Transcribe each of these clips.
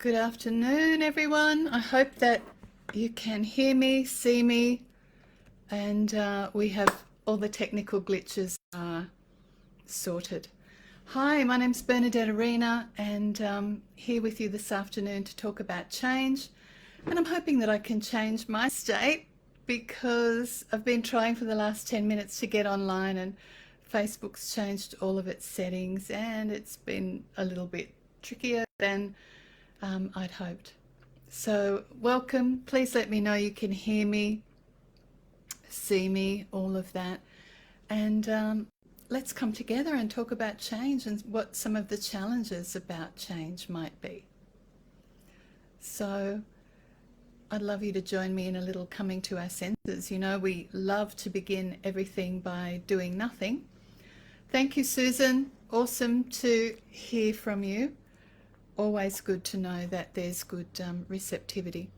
Good afternoon, everyone. I hope that you can hear me, see me, and we have all the technical glitches sorted. Hi, my name's Bernadette Arena, and here with you this afternoon to talk about change. And I'm hoping that I can change my state because I've been trying for the last 10 minutes to get online, and Facebook's changed all of its settings, and it's been a little bit trickier than I'd hoped. So welcome. Please let me know you can hear me, see me, all of that. And let's come together and talk about change and what some of the challenges about change might be. So I'd love you to join me in a little coming to our senses. You know, we love to begin everything by doing nothing. Thank you, Susan. Awesome to hear from you. Always good to know that there's good receptivity.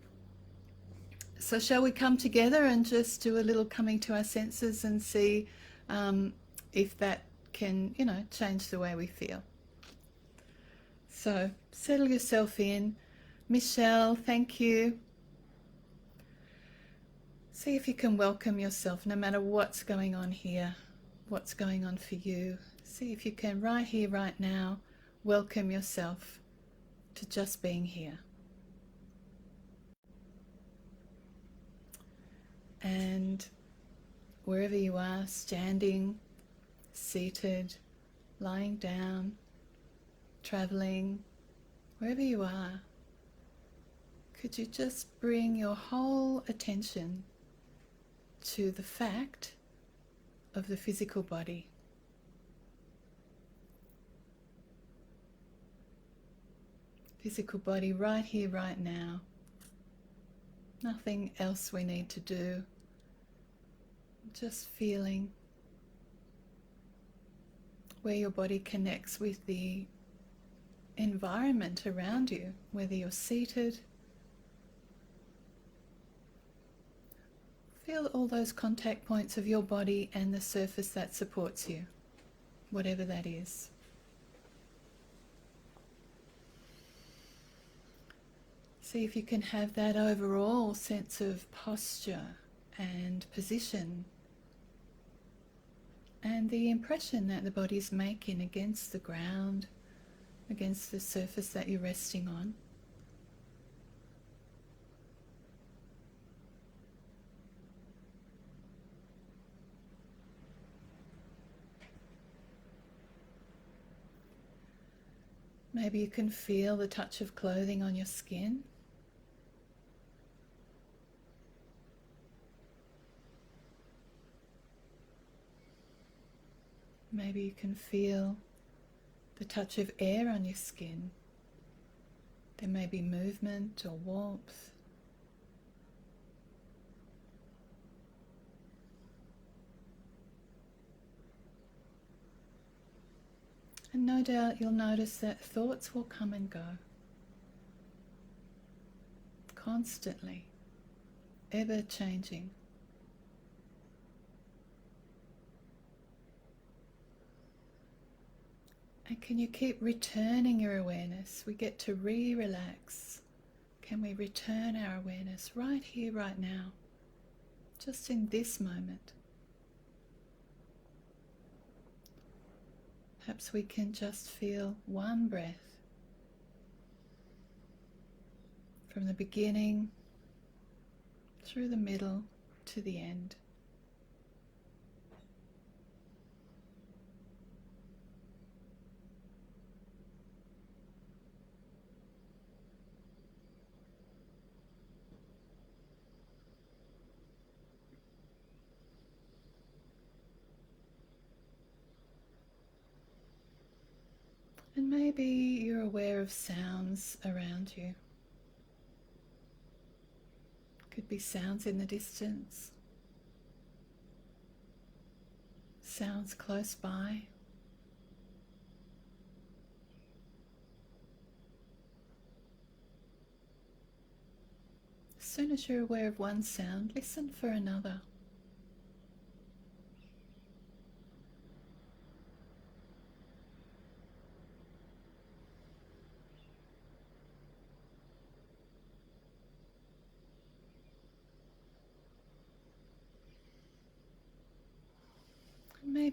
So shall we come together and just do a little coming to our senses and see if that can, change the way we feel. So settle yourself in. Michelle, thank you. See if you can welcome yourself no matter what's going on here, what's going on for you. See if you can, right here, right now, welcome yourself to just being here. And wherever you are, standing, seated, lying down, traveling, wherever you are, could you just bring your whole attention to the fact of the physical body? Physical body right here, right now. Nothing else we need to do. Just feeling where your body connects with the environment around you, whether you're seated. Feel all those contact points of your body and the surface that supports you, whatever that is. See if you can have that overall sense of posture and position and the impression that the body's making against the ground, against the surface that you're resting on. Maybe you can feel the touch of clothing on your skin. Maybe you can feel the touch of air on your skin. There may be movement or warmth. And no doubt you'll notice that thoughts will come and go. Constantly, ever changing. And can you keep returning your awareness? We get to relax. Can we return our awareness right here, right now, just in this moment? Perhaps we can just feel one breath from the beginning through the middle to the end. And maybe you're aware of sounds around you. Could be sounds in the distance, sounds close by. As soon as you're aware of one sound, listen for another.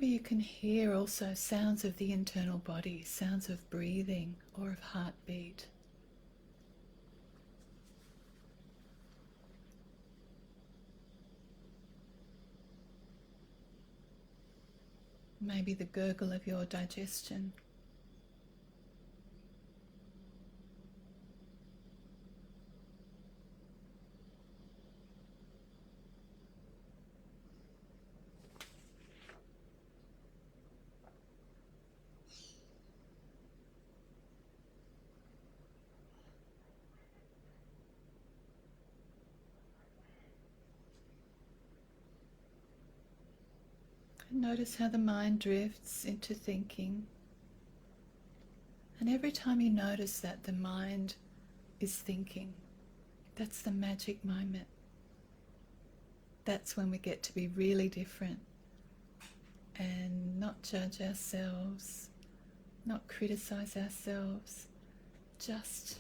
Maybe you can hear also sounds of the internal body, sounds of breathing or of heartbeat. Maybe the gurgle of your digestion. And notice how the mind drifts into thinking. And every time you notice that the mind is thinking, that's the magic moment. That's when we get to be really different and not judge ourselves, not criticize ourselves, just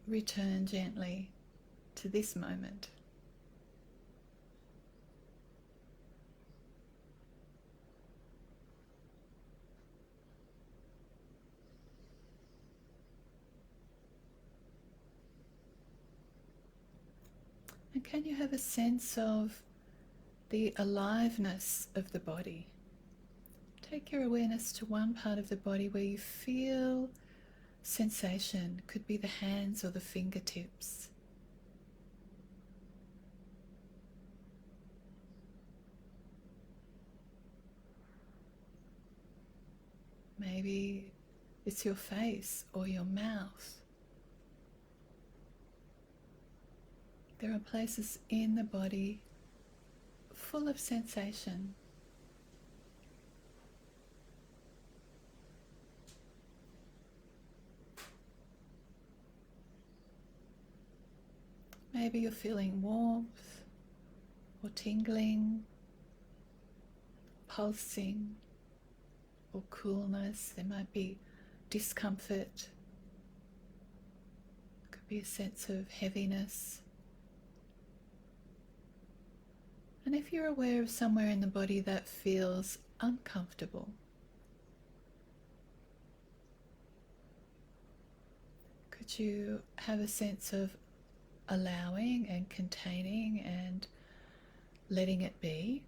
return gently to this moment. And can you have a sense of the aliveness of the body? Take your awareness to one part of the body where you feel sensation. Could be the hands or the fingertips. Maybe it's your face or your mouth. There are places in the body full of sensation. Maybe you're feeling warmth or tingling, pulsing or coolness. There might be discomfort. Could be a sense of heaviness. And if you're aware of somewhere in the body that feels uncomfortable, could you have a sense of allowing and containing and letting it be?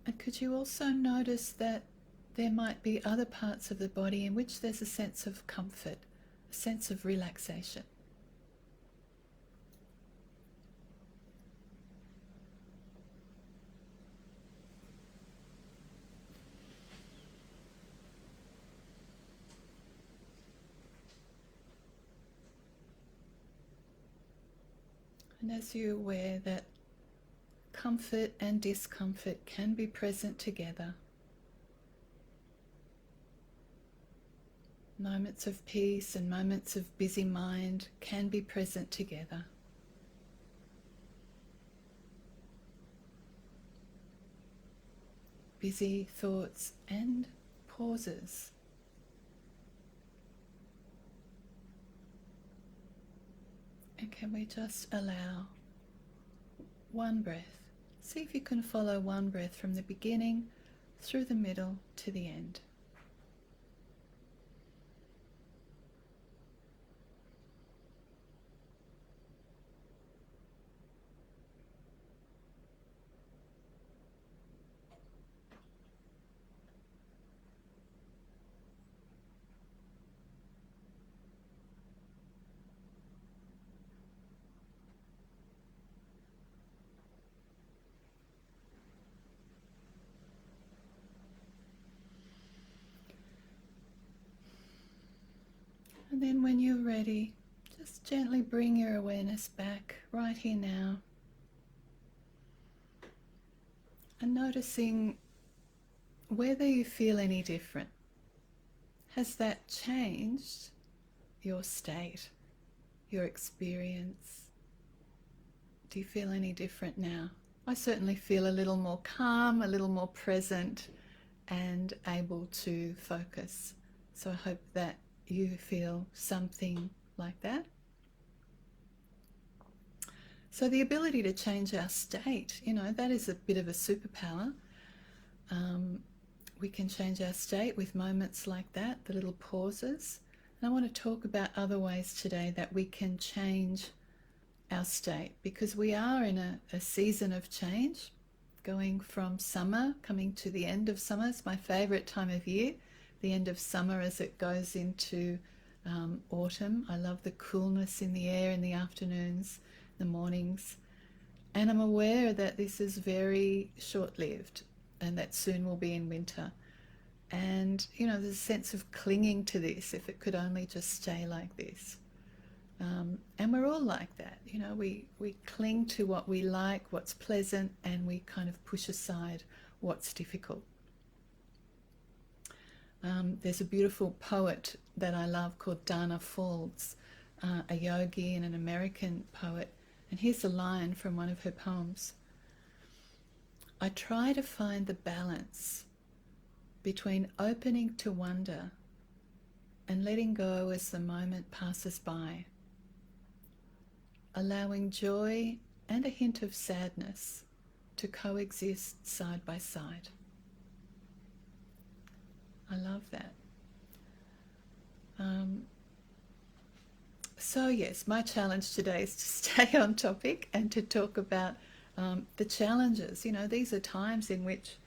And could you also notice that there might be other parts of the body in which there's a sense of comfort, a sense of relaxation? And as you're aware that comfort and discomfort can be present together, moments of peace and moments of busy mind can be present together. Busy thoughts and pauses. And can we just allow one breath? See if you can follow one breath from the beginning through the middle to the end. And then when you're ready, just gently bring your awareness back right here now. And noticing whether you feel any different. Has that changed your state, your experience? Do you feel any different now? I certainly feel a little more calm, a little more present and able to focus. So I hope that you feel something like that. So So the ability to change our state, you know, that is a bit of a superpower. We can change our state with moments like that, the little pauses. And I want to talk about other ways today that we can change our state, because we are in a season of change, going from summer, coming to the end of summer. It's my favourite time of year, the end of summer as it goes into autumn. I love the coolness in the air in the afternoons, the mornings, and I'm aware that this is very short-lived and that soon we'll be in winter. And, you know, there's a sense of clinging to this, if it could only just stay like this. And we're all like that, you know, we cling to what we like, what's pleasant, and we kind of push aside what's difficult. There's a beautiful poet that I love called Dana Falls, a yogi and an American poet. And here's a line from one of her poems. I try to find the balance between opening to wonder and letting go as the moment passes by, allowing joy and a hint of sadness to coexist side by side. I love that. So yes, my challenge today is to stay on topic and to talk about the challenges. You know, these are times in which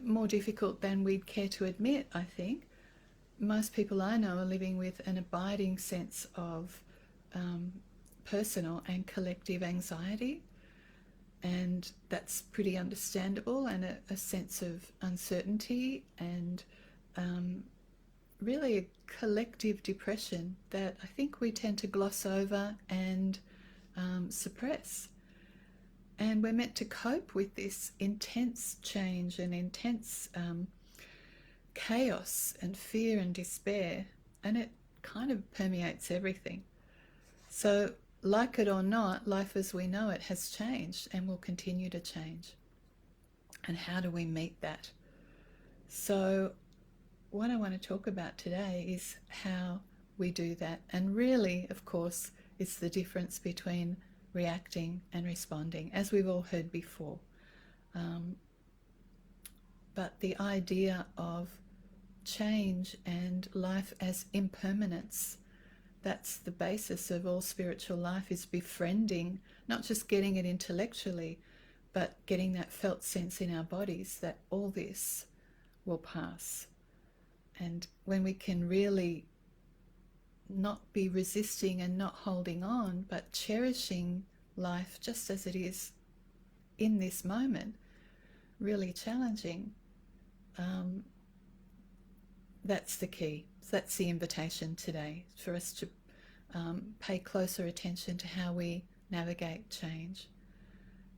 more difficult than we'd care to admit, I think. Most people I know are living with an abiding sense of personal and collective anxiety, and that's pretty understandable, and a sense of uncertainty and really a collective depression that I think we tend to gloss over and suppress. And we're meant to cope with this intense change and intense chaos and fear and despair, and it kind of permeates everything. So, like it or not, life as we know it has changed and will continue to change. And how do we meet that? So, what I want to talk about today is how we do that. And really, of course, it's the difference between reacting and responding, as we've all heard before. But the idea of change and life as impermanence, that's the basis of all spiritual life, is befriending, not just getting it intellectually, but getting that felt sense in our bodies that all this will pass. And when we can really not be resisting and not holding on, but cherishing life just as it is in this moment, really challenging, that's the key. That's the invitation today, for us to pay closer attention to how we navigate change.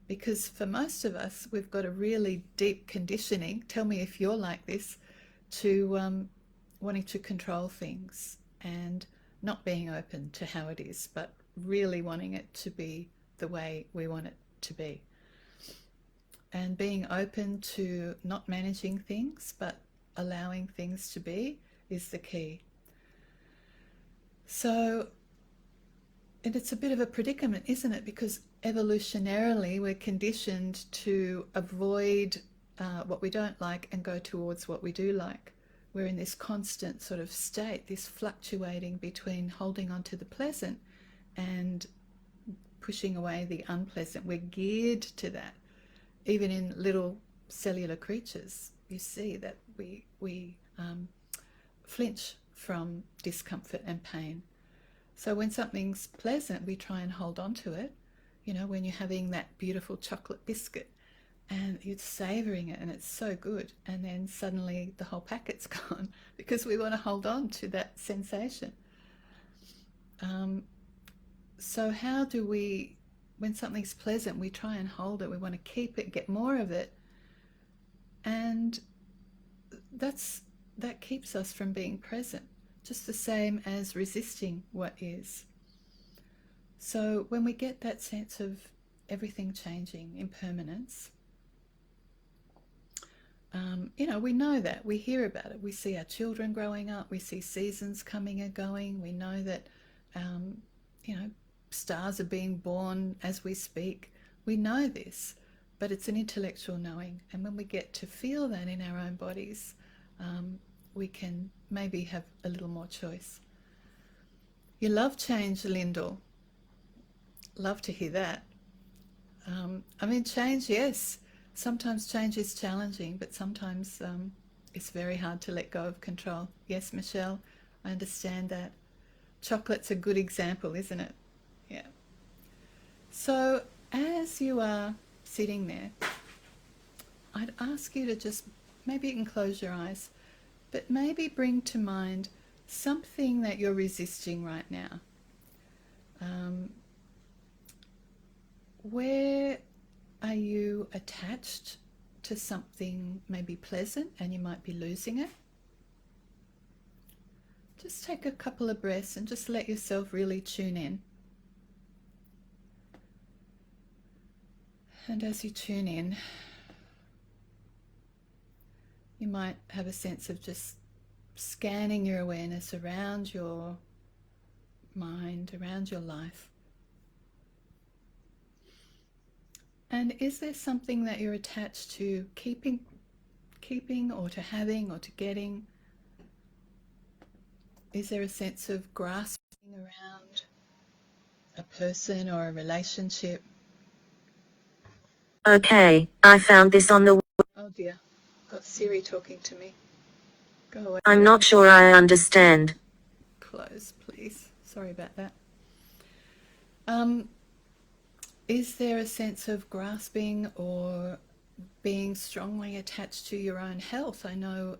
Because for most of us, we've got a really deep conditioning, tell me if you're like this, to wanting to control things and not being open to how it is, but really wanting it to be the way we want it to be. And being open to not managing things, but allowing things to be, is the key. So, and it's a bit of a predicament, isn't it? Because evolutionarily we're conditioned to avoid what we don't like and go towards what we do like. We're in this constant sort of state, this fluctuating between holding on to the pleasant and pushing away the unpleasant. We're geared to that. Even in little cellular creatures, you see that we flinch from discomfort and pain. So when something's pleasant, we try and hold on to it. You know, when you're having that beautiful chocolate biscuit and you're savouring it and it's so good, and then suddenly the whole packet's gone because we want to hold on to that sensation. So how do we, when something's pleasant, we try and hold it, we want to keep it, get more of it, and that keeps us from being present, just the same as resisting what is. So when we get that sense of everything changing, impermanence, you know, we know that, we hear about it, we see our children growing up, we see seasons coming and going, we know that stars are being born as we speak. We know this, but it's an intellectual knowing. And when we get to feel that in our own bodies, we can maybe have a little more choice. You love change, Lyndall. Love to hear that. Change, yes. Sometimes change is challenging, but sometimes it's very hard to let go of control. Yes, Michelle, I understand that. Chocolate's a good example, isn't it? Yeah. So as you are sitting there, I'd ask you to just, maybe you can close your eyes, but maybe bring to mind something that you're resisting right now. Where are you attached to something maybe pleasant and you might be losing it? Just take a couple of breaths and just let yourself really tune in. And as you tune in, you might have a sense of just scanning your awareness around your mind, around your life. And is there something that you're attached to keeping or to having or to getting? Is there a sense of grasping around a person or a relationship? Okay, I found this on the... Oh dear, got Siri talking to me. Go away. I'm not sure I understand. Close, please. Sorry about that. Is there a sense of grasping or being strongly attached to your own health? I know,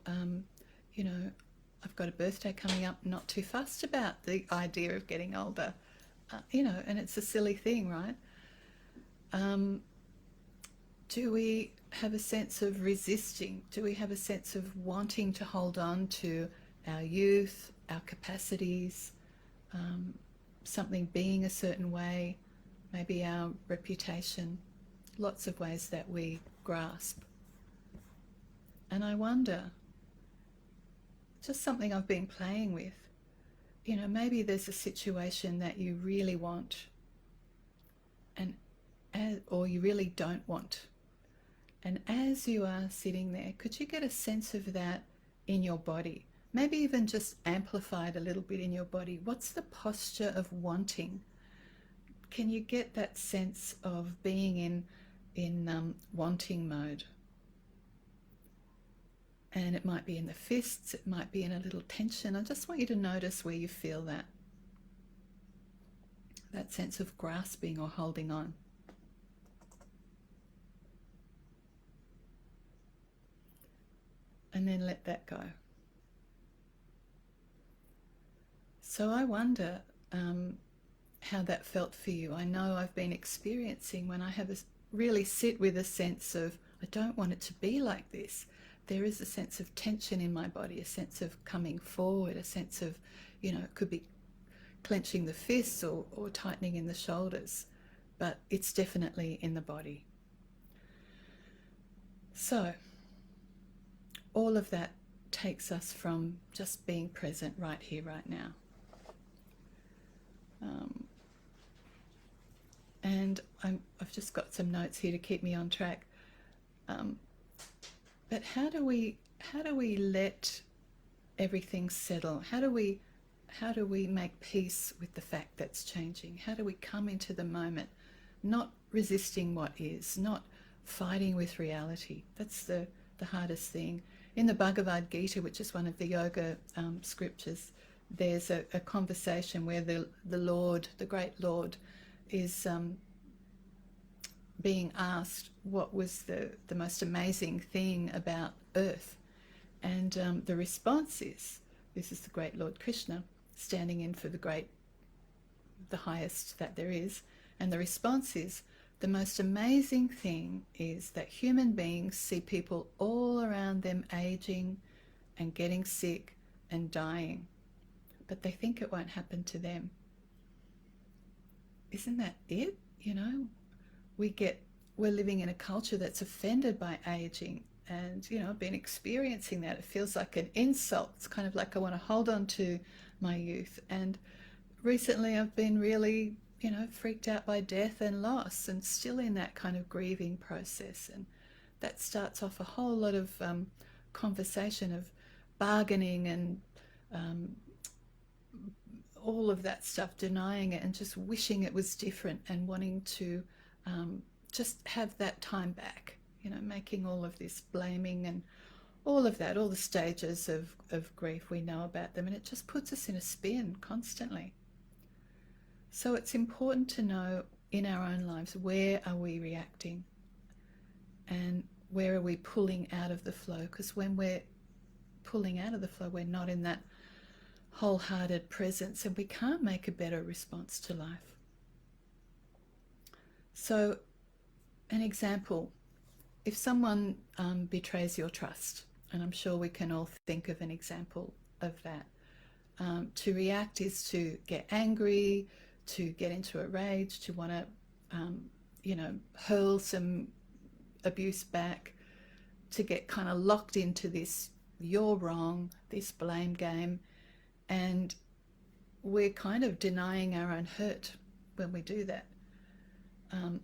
I've got a birthday coming up, not too fussed about the idea of getting older, and it's a silly thing, right? Do we have a sense of resisting? Do we have a sense of wanting to hold on to our youth, our capacities, something being a certain way, maybe our reputation? Lots of ways that we grasp. And I wonder, just something I've been playing with, maybe there's a situation that you really want or you really don't want. And as you are sitting there, could you get a sense of that in your body? Maybe even just amplified a little bit in your body. What's the posture of wanting? Can you get that sense of being in wanting mode? And it might be in the fists, it might be in a little tension. I just want you to notice where you feel that sense of grasping or holding on. And then let that go. So I wonder how that felt for you. I know I've been experiencing when I have really sit with a sense of, I don't want it to be like this. There is a sense of tension in my body, a sense of coming forward, a sense of, it could be clenching the fists or tightening in the shoulders, but it's definitely in the body. So all of that takes us from just being present right here, right now. And I've just got some notes here to keep me on track. But how do we let everything settle? How do we make peace with the fact that's changing? How do we come into the moment, not resisting what is, not fighting with reality? That's the hardest thing. In the Bhagavad Gita, which is one of the yoga scriptures, there's a conversation where the Lord, the great Lord, is being asked what was the most amazing thing about Earth. And the response is, this is the great Lord Krishna standing in for the highest that there is. And the response is, the most amazing thing is that human beings see people all around them aging and getting sick and dying, but they think it won't happen to them. Isn't that it? We're living in a culture that's offended by aging, and I've been experiencing that. It feels like an insult. It's kind of like I want to hold on to my youth, and recently I've been really, freaked out by death and loss, and still in that kind of grieving process. And that starts off a whole lot of conversation of bargaining and all of that stuff, denying it and just wishing it was different and wanting to just have that time back, making all of this blaming and all of that, all the stages of grief, we know about them, and it just puts us in a spin constantly. So it's important to know in our own lives, where are we reacting and where are we pulling out of the flow? Because when we're pulling out of the flow, we're not in that wholehearted presence, and we can't make a better response to life. So an example, if someone betrays your trust, and I'm sure we can all think of an example of that, to react is to get angry, to get into a rage, to want to hurl some abuse back, to get kind of locked into this you're wrong, this blame game. And we're kind of denying our own hurt when we do that.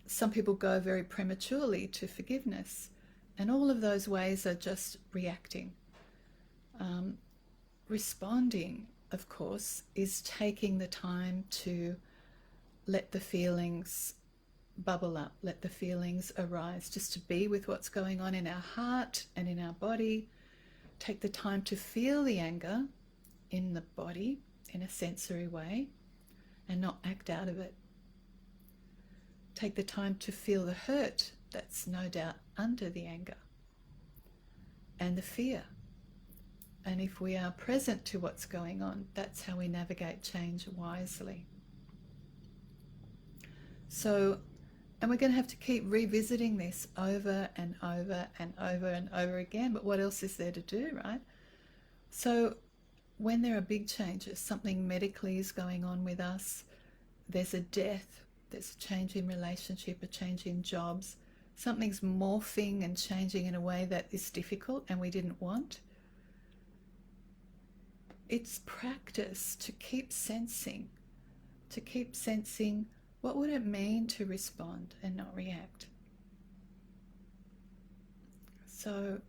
Some people go very prematurely to forgiveness, and all of those ways are just reacting. Responding, of course, is taking the time to let the feelings bubble up, let the feelings arise, just to be with what's going on in our heart and in our body. Take the time to feel the anger in the body in a sensory way and not act out of it. Take the time to feel the hurt that's no doubt under the anger and the fear. And if we are present to what's going on, that's how we navigate change wisely. So, and we're going to have to keep revisiting this over and over and over and over again, but what else is there to do, right? So when there are big changes, something medically is going on with us, there's a death, there's a change in relationship, a change in jobs, something's morphing and changing in a way that is difficult and we didn't want. It's practice to keep sensing what would it mean to respond and not react. So,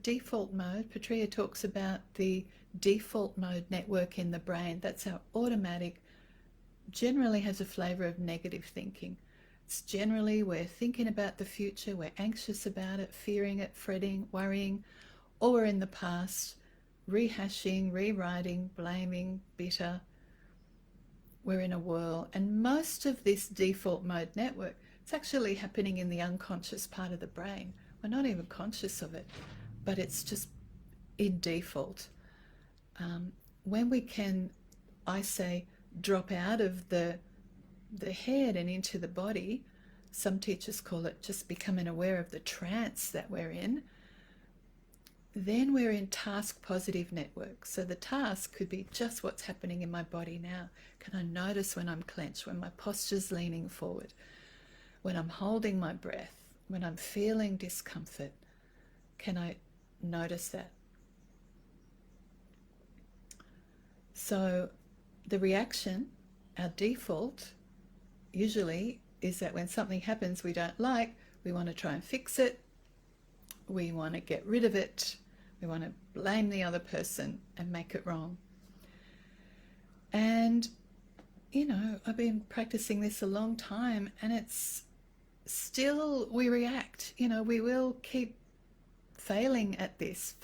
default mode, Patria talks about the default mode network in the brain. That's our automatic, generally has a flavor of negative thinking. It's generally we're thinking about the future, we're anxious about it, fearing it, fretting, worrying, or we're in the past, rehashing, rewriting, blaming, bitter. We're in a whirl. And most of this default mode network, it's actually happening in the unconscious part of the brain. We're not even conscious of it, but it's just in default. When we can, I say, drop out of the head and into the body, some teachers call it just becoming aware of the trance that we're in, then we're in task positive network. So the task could be just what's happening in my body now. Can I notice when I'm clenched, when my posture's leaning forward, when I'm holding my breath, when I'm feeling discomfort? Can I notice that? So the reaction, our default, usually is that when something happens we don't like, we want to try and fix it, we want to get rid of it, we want to blame the other person and make it wrong. And, I've been practicing this a long time, and it's still, we react. We will keep failing at this,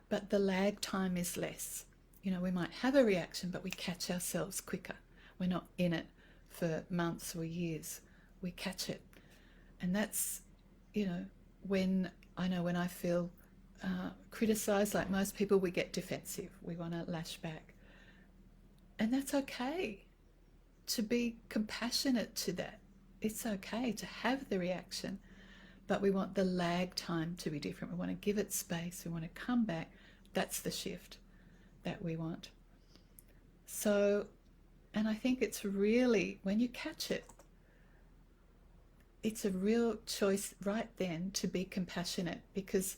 but the lag time is less. We might have a reaction, but we catch ourselves quicker. We're not in it for months or years. We catch it. And that's, when I feel criticized, like most people, we get defensive. We want to lash back. And that's okay to be compassionate to that. It's okay to have the reaction, but we want the lag time to be different. We want to give it space. We want to come back. That's the shift that we want. So, and I think it's really, when you catch it, it's a real choice right then to be compassionate, because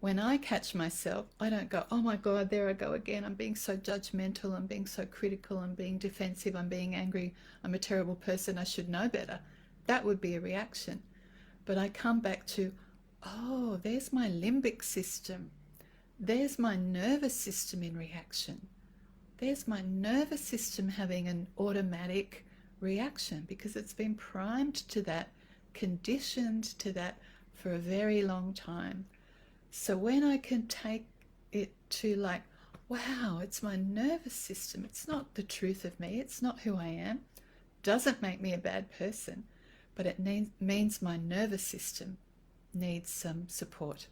when I catch myself, I don't go, oh my God, there I go again. I'm being so judgmental. I'm being so critical. I'm being defensive. I'm being angry. I'm a terrible person. I should know better. That would be a reaction. But I come back to, oh, there's my limbic system. There's my nervous system in reaction. There's my nervous system having an automatic reaction because it's been primed to that, conditioned to that for a very long time. So when I can take it to like, wow, it's my nervous system. It's not the truth of me. It's not who I am. Doesn't make me a bad person, but it means my nervous system needs some support.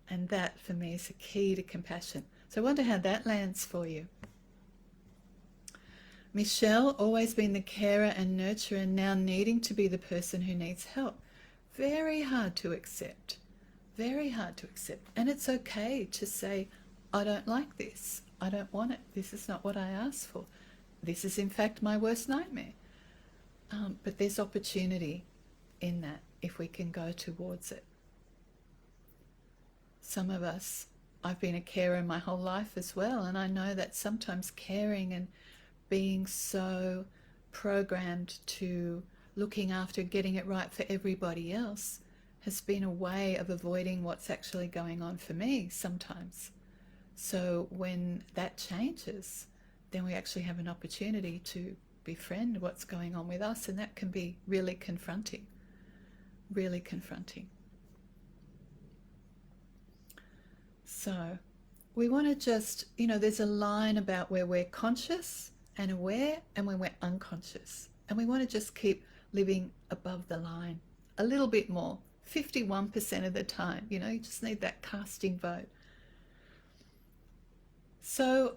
And that for me is a key to compassion. So I wonder how that lands for you. Michelle, always been the carer and nurturer, now needing to be the person who needs help. Very hard to accept. Very hard to accept. And it's okay to say, I don't like this. I don't want it. This is not what I asked for. This is in fact my worst nightmare. But there's opportunity in that if we can go towards it. Some of us, I've been a carer my whole life as well, and I know that sometimes caring and being so programmed to looking after getting it right for everybody else has been a way of avoiding what's actually going on for me sometimes. So when that changes, then we actually have an opportunity to befriend what's going on with us, and that can be really confronting, really confronting. So we want to just, there's a line about where we're conscious and aware and when we're unconscious. And we want to just keep living above the line a little bit more, 51% of the time. You just need that casting vote. So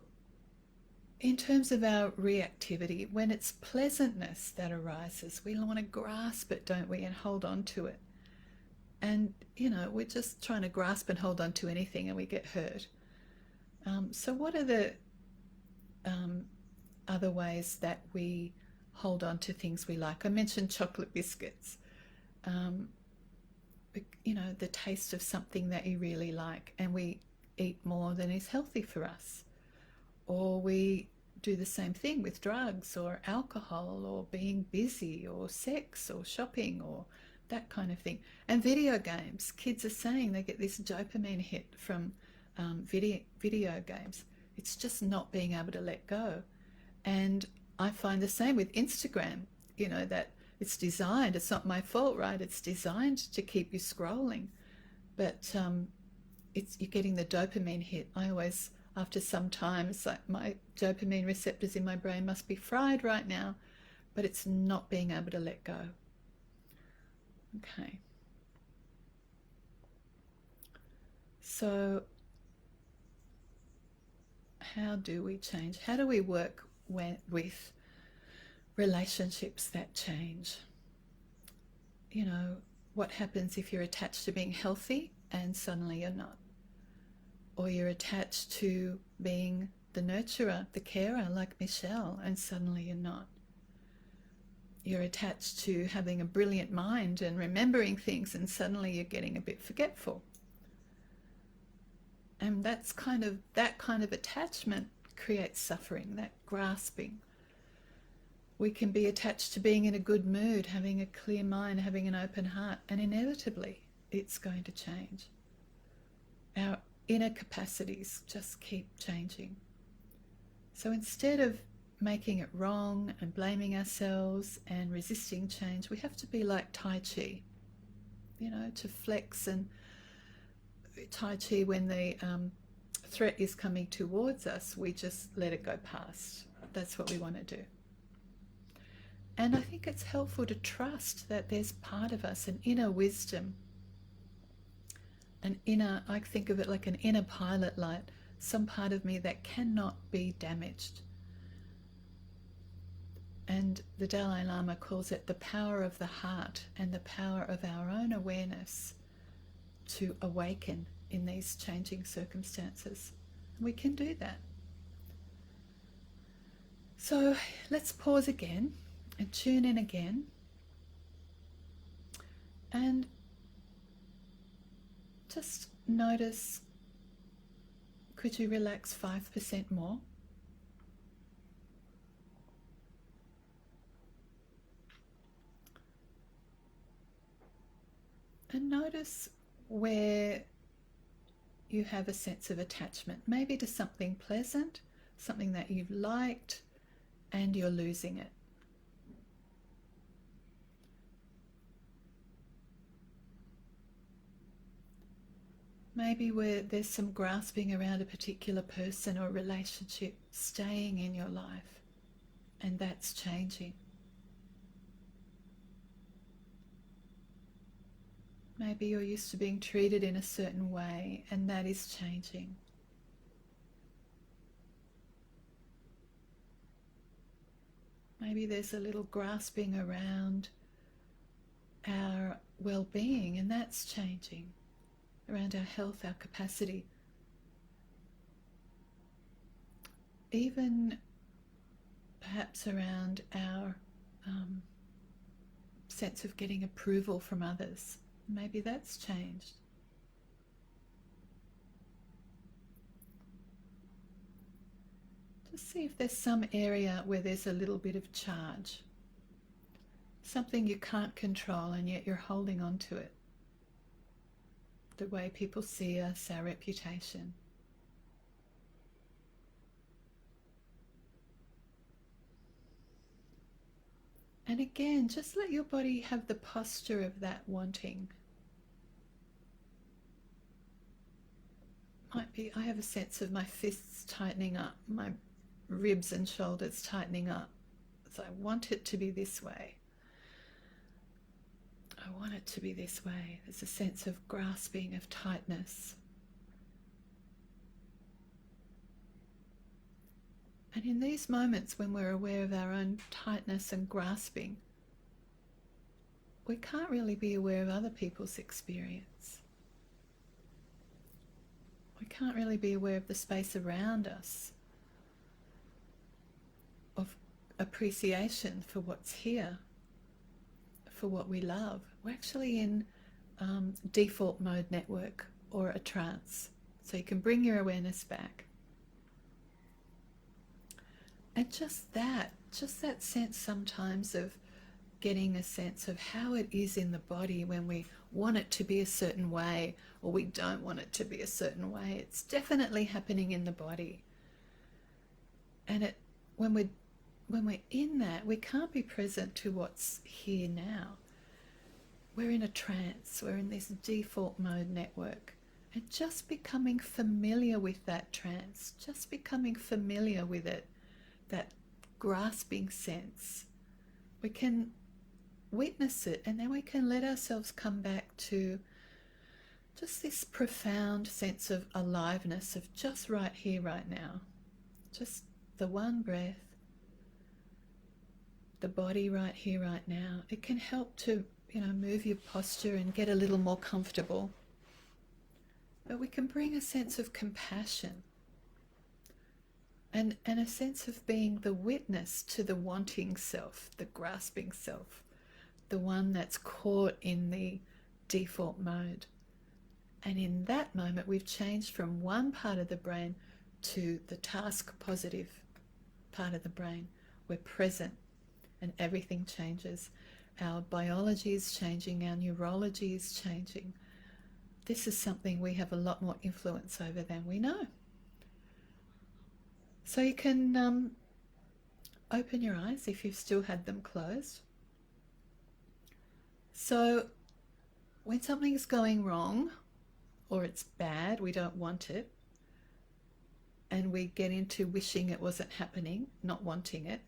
in terms of our reactivity, when it's pleasantness that arises, we want to grasp it, don't we, and hold on to it. And, we're just trying to grasp and hold on to anything and we get hurt. So what are the other ways that we hold on to things we like? I mentioned chocolate biscuits. The taste of something that you really like, and we eat more than is healthy for us. Or we do the same thing with drugs or alcohol or being busy or sex or shopping or that kind of thing. And video games. Kids are saying they get this dopamine hit from video games. It's just not being able to let go. And I find the same with Instagram, that it's designed, it's not my fault, right? It's designed to keep you scrolling. But you're getting the dopamine hit. I always, after some time, it's like my dopamine receptors in my brain must be fried right now, but it's not being able to let go. Okay. So how do we change? How do we work with relationships that change? What happens if you're attached to being healthy and suddenly you're not? Or you're attached to being the nurturer, the carer like Michelle, and suddenly you're not. You're attached to having a brilliant mind and remembering things, and suddenly you're getting a bit forgetful. And that kind of attachment creates suffering, that grasping. We can be attached to being in a good mood, having a clear mind, having an open heart, and inevitably it's going to change. Our inner capacities just keep changing. So instead of making it wrong and blaming ourselves and resisting change, we have to be like Tai Chi, to flex. And Tai Chi, when the threat is coming towards us, we just let it go past. That's what we want to do. And I think it's helpful to trust that there's part of us, an inner wisdom, I think of it like an inner pilot light, some part of me that cannot be damaged. And the Dalai Lama calls it the power of the heart and the power of our own awareness to awaken in these changing circumstances. We can do that. So let's pause again and tune in again. And just notice, could you relax 5% more? And notice where you have a sense of attachment, maybe to something pleasant, something that you've liked, and you're losing it. Maybe where there's some grasping around a particular person or relationship staying in your life, and that's changing. Maybe you're used to being treated in a certain way, and that is changing. Maybe there's a little grasping around our well-being, and that's changing, around our health, our capacity. Even perhaps around our sense of getting approval from others. Maybe that's changed. Just see if there's some area where there's a little bit of charge. Something you can't control and yet you're holding on to it. The way people see us, our reputation. And again, just let your body have the posture of that wanting. Might be, I have a sense of my fists tightening up, my ribs and shoulders tightening up. So I want it to be this way. I want it to be this way. There's a sense of grasping, of tightness. And in these moments when we're aware of our own tightness and grasping, we can't really be aware of other people's experience. We can't really be aware of the space around us, of appreciation for what's here, for what we love. We're actually in default mode network or a trance. So you can bring your awareness back. And just that sense sometimes of getting a sense of how it is in the body when we want it to be a certain way or we don't want it to be a certain way. It's definitely happening in the body. And when we're in that, we can't be present to what's here now. We're in a trance, we're in this default mode network. And just becoming familiar with that trance, just becoming familiar with it, that grasping sense, we can witness it, and then we can let ourselves come back to just this profound sense of aliveness, of just right here, right now. Just the one breath, the body right here, right now. It can help to, move your posture and get a little more comfortable. But we can bring a sense of compassion and a sense of being the witness to the wanting self, the grasping self, the one that's caught in the default mode. And in that moment, we've changed from one part of the brain to the task positive part of the brain. We're present and everything changes. Our biology is changing, our neurology is changing. This is something we have a lot more influence over than we know. So you can open your eyes if you've still had them closed. So when something's going wrong or it's bad, we don't want it, and we get into wishing it wasn't happening, not wanting it,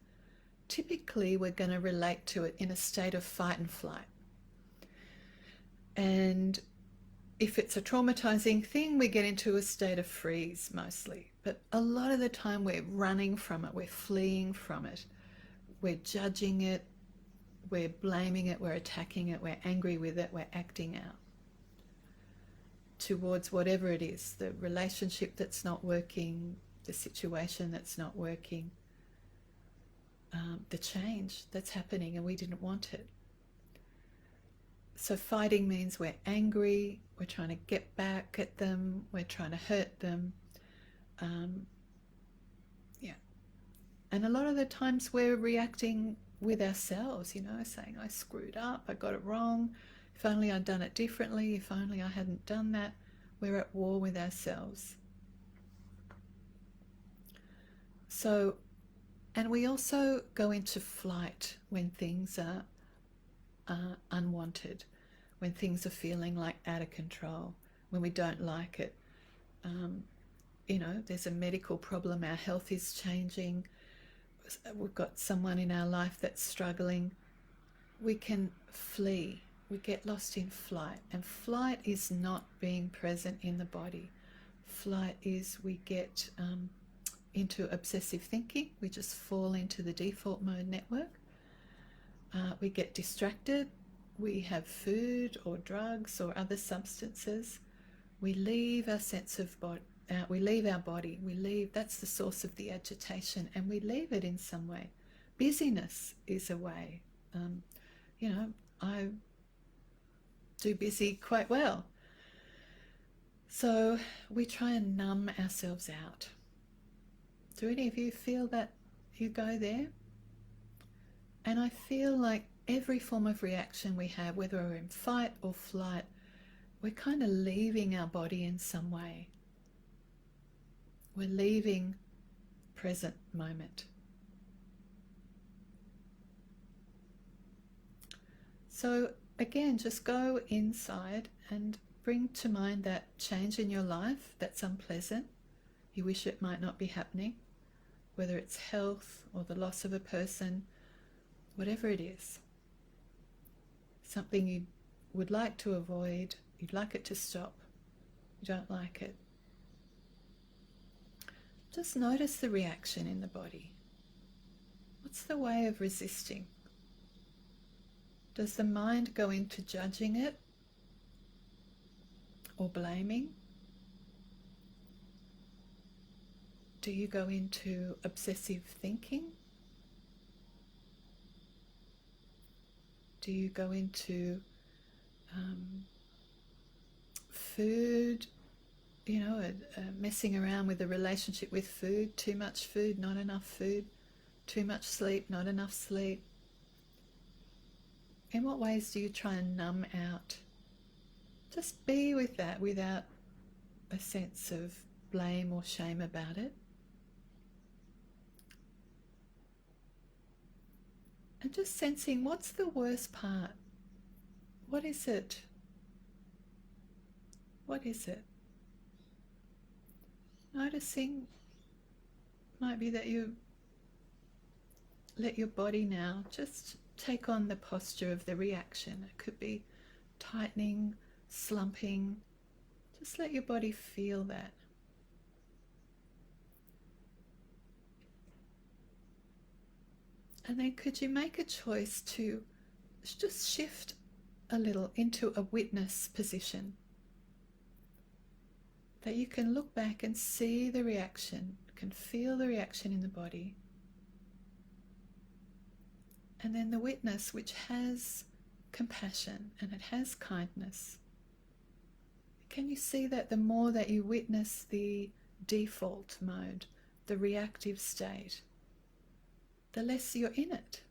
typically we're going to relate to it in a state of fight and flight. And if it's a traumatizing thing, we get into a state of freeze mostly. But a lot of the time we're running from it, we're fleeing from it, we're judging it, we're blaming it, we're attacking it, we're angry with it, we're acting out towards whatever it is, the relationship that's not working, the situation that's not working, the change that's happening, and we didn't want it. So fighting means we're angry, we're trying to get back at them, we're trying to hurt them. Yeah. And a lot of the times we're reacting with ourselves, you know, saying, I screwed up, I got it wrong. If only I'd done it differently, if only I hadn't done that. We're at war with ourselves. So, and we also go into flight when things are unwanted, when things are feeling like out of control, when we don't like it. You know, there's a medical problem, our health is changing, we've got someone in our life that's struggling. We can flee, we get lost in flight. And flight is not being present in the body. Flight is we get into obsessive thinking, we just fall into the default mode network. We get distracted, we have food or drugs or other substances. We leave our sense of body, we leave our body, that's the source of the agitation, and we leave it in some way. Busyness is a way. You know, I do busy quite well. So we try and numb ourselves out. Do any of you feel that you go there? And I feel like every form of reaction we have, whether we're in fight or flight, we're kind of leaving our body in some way. We're leaving present moment. So again, just go inside and bring to mind that change in your life that's unpleasant. You wish it might not be happening, whether it's health or the loss of a person, whatever it is. Something you would like to avoid, you'd like it to stop, you don't like it. Just notice the reaction in the body. What's the way of resisting? Does the mind go into judging it or blaming? Do you go into obsessive thinking? Do you go into food, you know, messing around with the relationship with food, too much food, not enough food, too much sleep, not enough sleep? In what ways do you try and numb out? Just be with that without a sense of blame or shame about it. And just sensing, what's the worst part? What is it? What is it? Noticing might be that you let your body now just take on the posture of the reaction. It could be tightening, slumping. Just let your body feel that. And then could you make a choice to just shift a little into a witness position? That you can look back and see the reaction, can feel the reaction in the body. And then the witness, which has compassion and it has kindness. Can you see that the more that you witness the default mode, the reactive state, the less you're in it.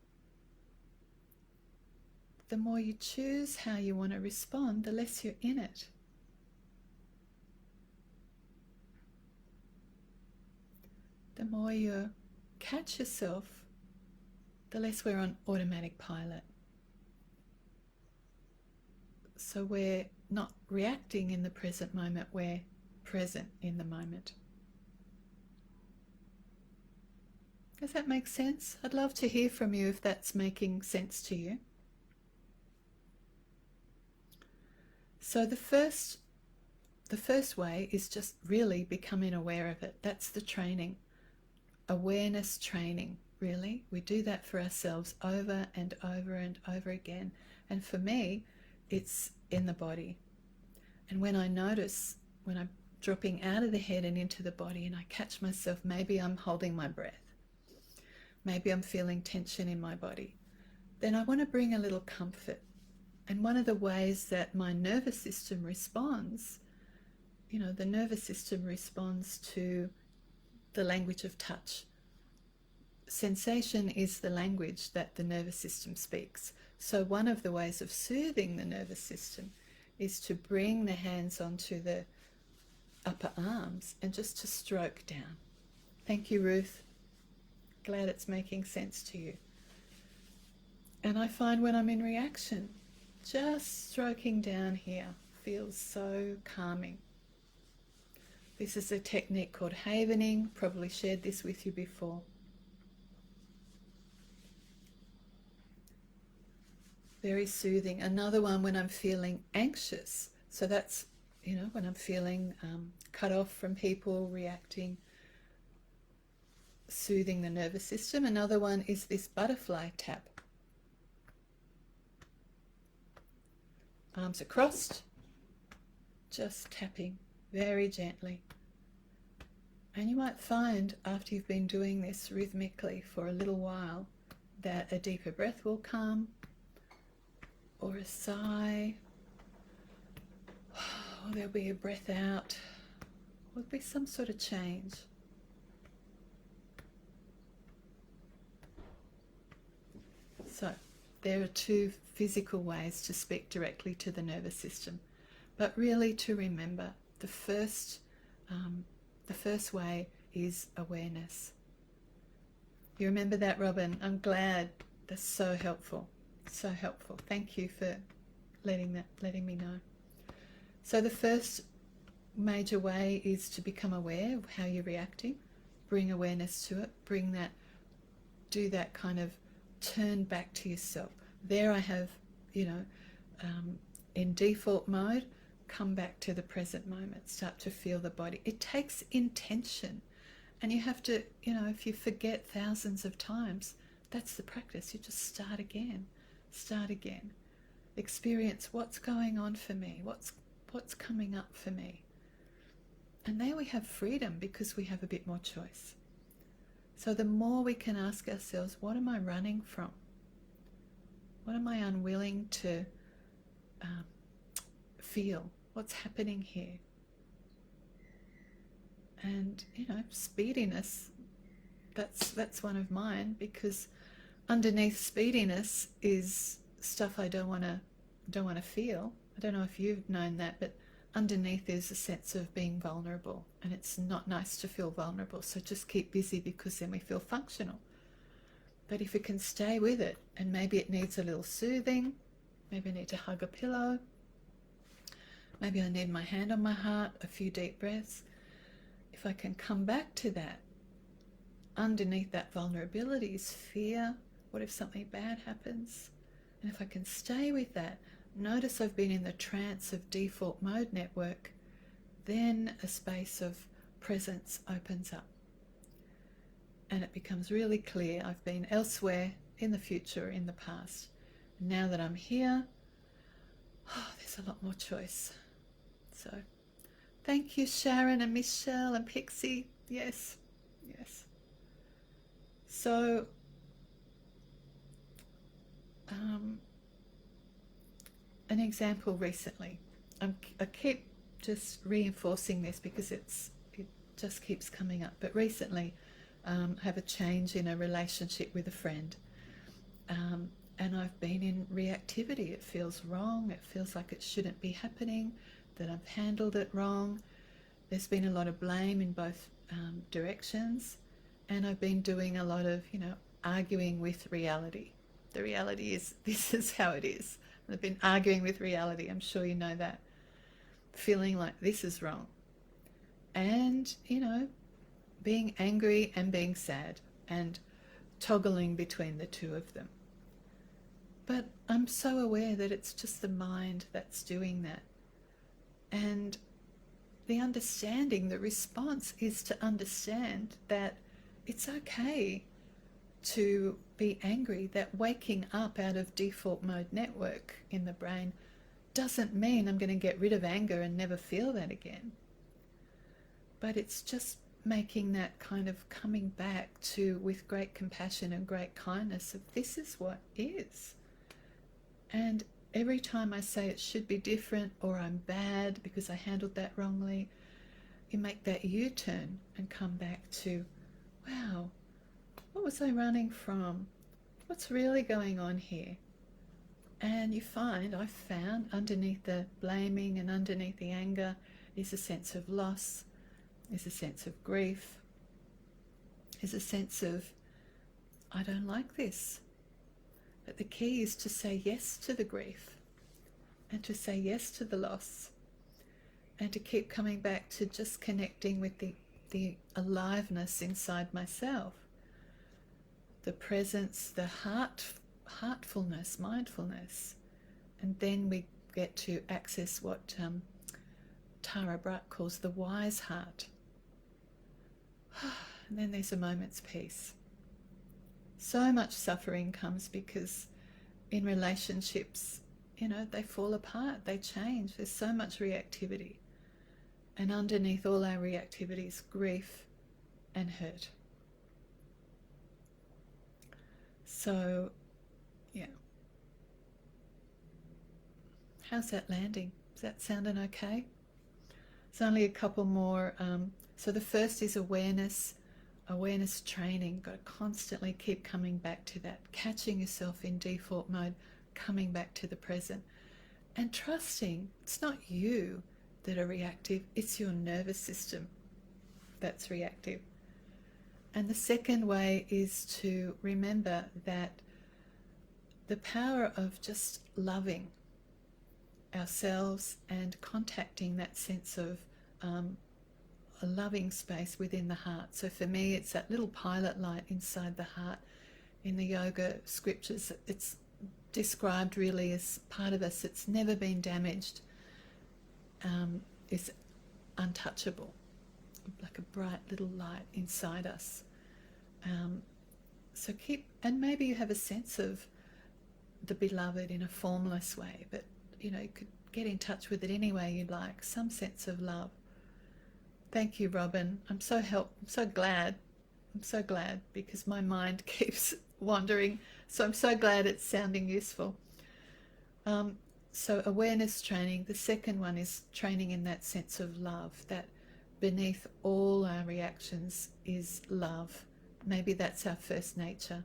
The more you choose how you want to respond, the less you're in it. The more you catch yourself, the less we're on automatic pilot. So we're not reacting in the present moment, we're present in the moment. Does that make sense? I'd love to hear from you if that's making sense to you. So the first way is just really becoming aware of it. That's the training. Awareness training, really. We do that for ourselves over and over and over again. And for me, it's in the body. And when I notice, when I'm dropping out of the head and into the body and I catch myself, maybe I'm holding my breath. Maybe I'm feeling tension in my body. Then I want to bring a little comfort And one of the ways that my nervous system responds, the nervous system responds to the language of touch. Sensation is the language that the nervous system speaks. So one of the ways of soothing the nervous system is to bring the hands onto the upper arms and just to stroke down. Thank you, Ruth. Glad it's making sense to you. And I find when I'm in reaction, just stroking down here feels so calming. This is a technique called havening. Probably shared this with you before. Very soothing. Another one when I'm feeling anxious. So that's, when I'm feeling cut off from people, reacting, soothing the nervous system. Another one is this butterfly tap. Arms are crossed, just tapping very gently. And you might find after you've been doing this rhythmically for a little while that a deeper breath will come, or a sigh, or there'll be a breath out, or there'll be some sort of change. So there are two physical ways to speak directly to the nervous system, but really to remember the first way is awareness. You remember that, Robin? I'm glad. That's so helpful. So helpful. Thank you for letting me know. So the first major way is to become aware of how you're reacting. Bring awareness to it. Do that kind of turn back to yourself. There I have, in default mode, come back to the present moment. Start to feel the body. It takes intention. And you have to, if you forget thousands of times, that's the practice. You just start again. Start again. Experience what's going on for me, what's coming up for me. And there we have freedom because we have a bit more choice. So the more we can ask ourselves, what am I running from? What am I unwilling to feel? What's happening here? And speediness, that's one of mine, because underneath speediness is stuff I don't want to feel. I don't know if you've known that, but underneath is a sense of being vulnerable, and it's not nice to feel vulnerable. So just keep busy, because then we feel functional. But if we can stay with it, and maybe it needs a little soothing, maybe I need to hug a pillow, maybe I need my hand on my heart, a few deep breaths. If I can come back to that, underneath that vulnerability is fear. What if something bad happens? And if I can stay with that, notice I've been in the trance of default mode network, then a space of presence opens up. And it becomes really clear I've been elsewhere, in the future, in the past. Now that I'm here, there's a lot more choice. So thank you, Sharon and Michelle and Pixie. Yes. So an example recently. I keep just reinforcing this because it just keeps coming up. But recently, have a change in a relationship with a friend, and I've been in reactivity. It feels wrong. It feels like it shouldn't be happening, that I've handled it wrong. There's been a lot of blame in both directions, and I've been doing a lot of, arguing with reality. The reality is, this is how it is. I've been arguing with reality. I'm sure you know that. Feeling like this is wrong. And, being angry and being sad, and toggling between the two of them. But I'm so aware that it's just the mind that's doing that. And the understanding, the response is to understand that it's okay to be angry, that waking up out of default mode network in the brain doesn't mean I'm going to get rid of anger and never feel that again. But it's just making that kind of coming back to, with great compassion and great kindness, of this is what is. And every time I say it should be different or I'm bad because I handled that wrongly, you make that U-turn and come back to, wow, what was I running from? What's really going on here? And you find, I found, underneath the blaming and underneath the anger is a sense of loss, is a sense of grief, is a sense of, I don't like this. But the key is to say yes to the grief and to say yes to the loss and to keep coming back to just connecting with the aliveness inside myself, the presence, the heartfulness, mindfulness. And then we get to access what Tara Brach calls the wise heart. And then there's a moment's peace. So much suffering comes because in relationships, they fall apart, they change. There's so much reactivity. And underneath all our reactivity is grief and hurt. So, yeah. How's that landing? Is that sounding okay? It's only a couple more. So the first is awareness training. Got to constantly keep coming back to that, catching yourself in default mode, coming back to the present, and trusting it's not you that are reactive, it's your nervous system that's reactive. And the second way is to remember that the power of just loving ourselves and contacting that sense of a loving space within the heart. So for me, it's that little pilot light inside the heart. In the yoga scriptures, it's described really as part of us that's never been damaged, is untouchable, like a bright little light inside us. So and maybe you have a sense of the beloved in a formless way, but you could get in touch with it any way you'd like, some sense of love. Thank you, Robin. I'm so glad because my mind keeps wandering. So I'm so glad it's sounding useful. So awareness training. The second one is training in that sense of love, that beneath all our reactions is love. Maybe that's our first nature,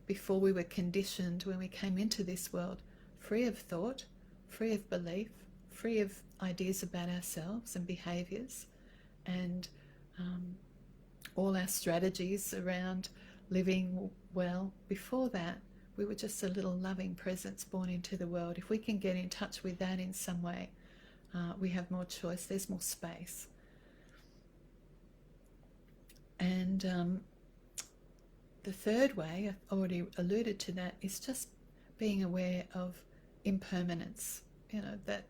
before we were conditioned when we came into this world, free of thought, free of belief, free of ideas about ourselves and behaviors, and all our strategies around living well. Before that, we were just a little loving presence born into the world. If we can get in touch with that in some way, we have more choice, there's more space. And the third way, I've already alluded to that, is just being aware of impermanence, that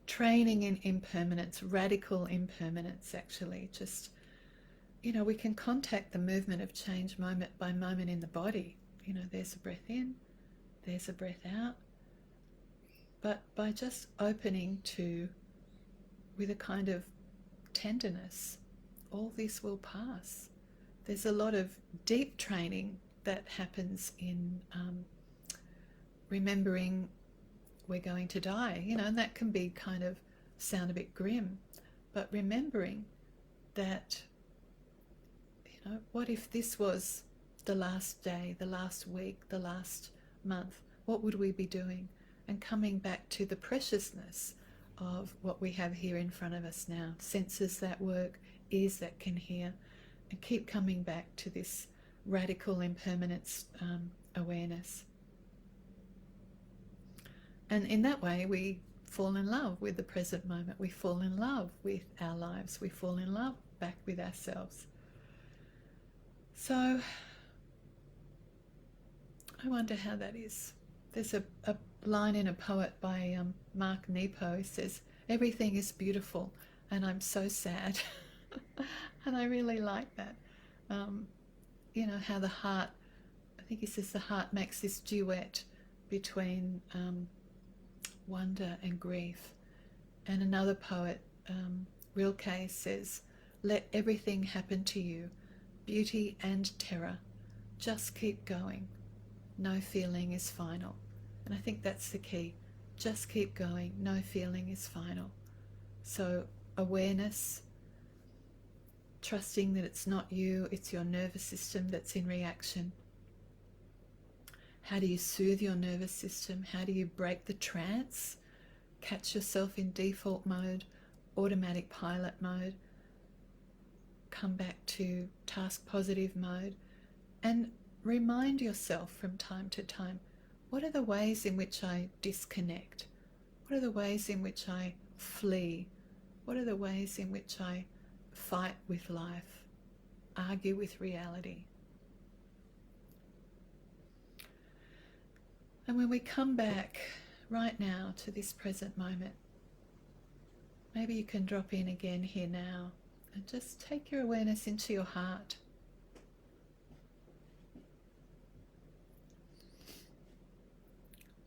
training in impermanence, radical impermanence actually, just, we can contact the movement of change moment by moment in the body. There's a breath in, there's a breath out. But by just opening to, with a kind of tenderness, all this will pass. There's a lot of deep training that happens in remembering we're going to die, and that can be kind of sound a bit grim, but remembering that, what if this was the last day, the last week, the last month? What would we be doing? And coming back to the preciousness of what we have here in front of us now, senses that work, ears that can hear, and keep coming back to this radical impermanence awareness. And in that way, we fall in love with the present moment. We fall in love with our lives. We fall in love back with ourselves. So I wonder how that is. There's a line in a poet by Mark Nepo. He says, "Everything is beautiful and I'm so sad." And I really like that. How the heart, I think he says the heart makes this duet between wonder and grief. And another poet, Rilke, says, "Let everything happen to you, beauty and terror. Just keep going. No feeling is final." And I think that's the key. Just keep going. No feeling is final. So awareness, trusting that it's not you, it's your nervous system that's in reaction. How do you soothe your nervous system? How do you break the trance? Catch yourself in default mode, automatic pilot mode, come back to task positive mode, and remind yourself from time to time, what are the ways in which I disconnect? What are the ways in which I flee? What are the ways in which I fight with life, argue with reality? And when we come back right now to this present moment, maybe you can drop in again here now and just take your awareness into your heart.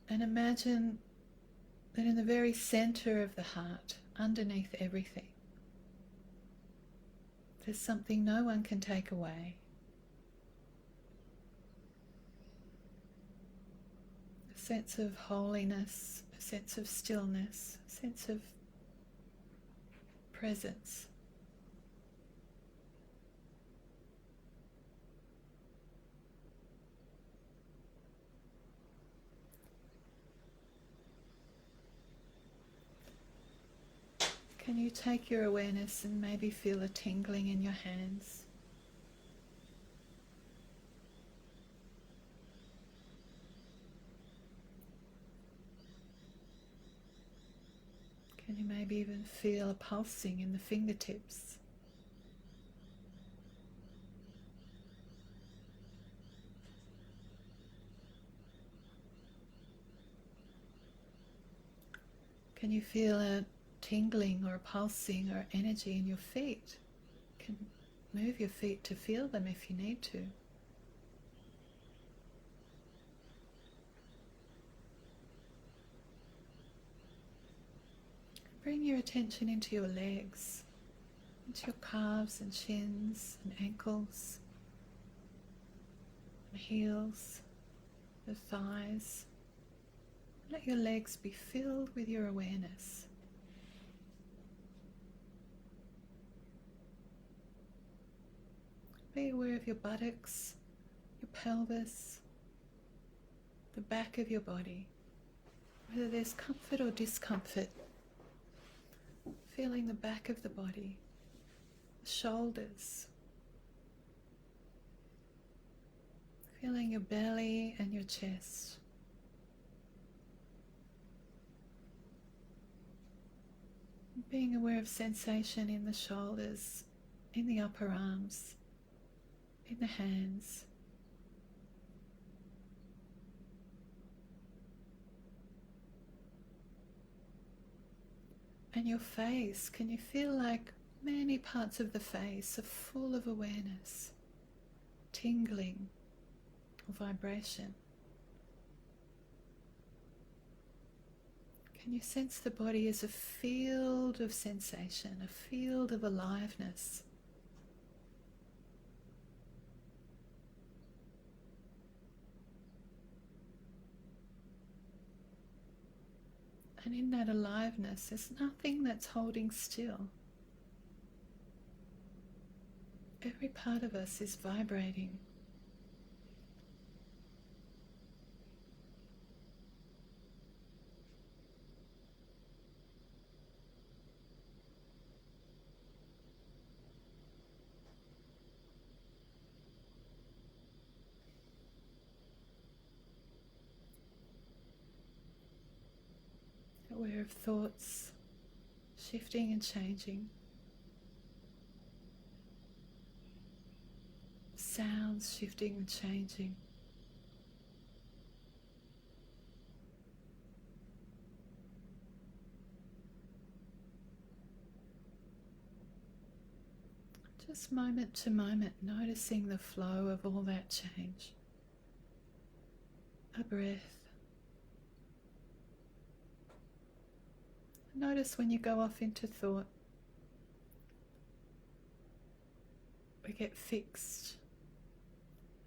And imagine that in the very center of the heart, underneath everything, there's something no one can take away. A sense of holiness, a sense of stillness, a sense of presence. Can you take your awareness and maybe feel a tingling in your hands? Can you maybe even feel a pulsing in the fingertips? Can you feel a tingling or a pulsing or energy in your feet? You can move your feet to feel them if you need to. Bring your attention into your legs, into your calves and shins and ankles and heels, the thighs. Let your legs be filled with your awareness. Be aware of your buttocks, your pelvis, the back of your body, whether there's comfort or discomfort. Feeling the back of the body, the shoulders, feeling your belly and your chest. Being aware of sensation in the shoulders, in the upper arms, in the hands. And your face, can you feel like many parts of the face are full of awareness, tingling, or vibration? Can you sense the body as a field of sensation, a field of aliveness? And in that aliveness, there's nothing that's holding still. Every part of us is vibrating. Aware of thoughts shifting and changing, sounds shifting and changing. Just moment to moment, noticing the flow of all that change. A breath. Notice when you go off into thought, we get fixed.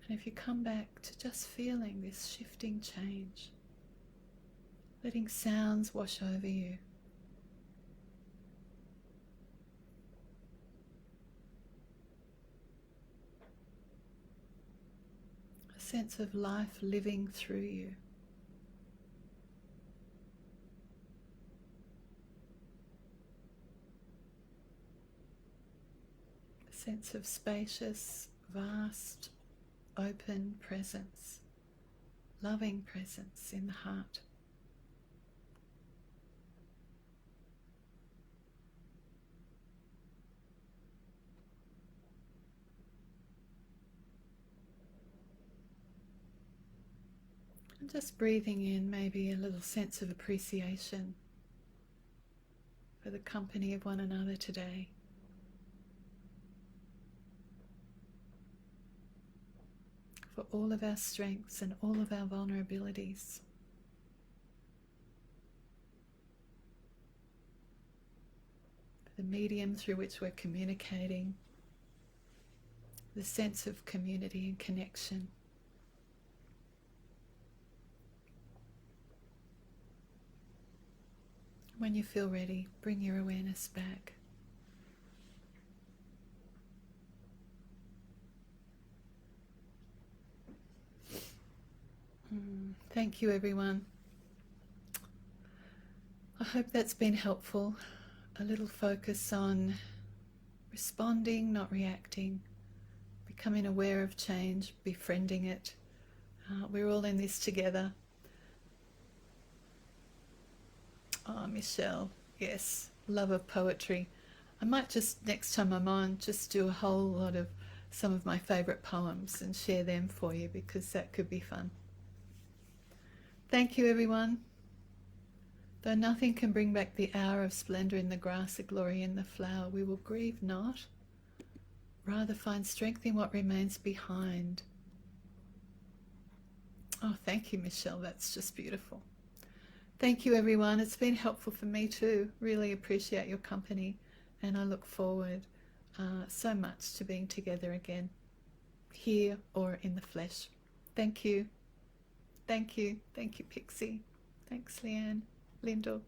And if you come back to just feeling this shifting change, letting sounds wash over you. A sense of life living through you. A sense of spacious, vast, open presence, loving presence in the heart. And just breathing in maybe a little sense of appreciation for the company of one another today. For all of our strengths and all of our vulnerabilities. For the medium through which we're communicating. The sense of community and connection. When you feel ready, bring your awareness back. Thank you, everyone. I hope that's been helpful. A little focus on responding, not reacting, becoming aware of change, befriending it. We're all in this together. Oh, Michelle, yes, love of poetry. I might just, next time I'm on, just do a whole lot of some of my favourite poems and share them for you, because that could be fun. Thank you, everyone. Though nothing can bring back the hour of splendour in the grass, the glory in the flower, we will grieve not, rather find strength in what remains behind. Oh, thank you, Michelle. That's just beautiful. Thank you, everyone. It's been helpful for me too. Really appreciate your company, and I look forward so much to being together again, here or in the flesh. Thank you. Thank you. Thank you, Pixie. Thanks, Leanne. Lyndall.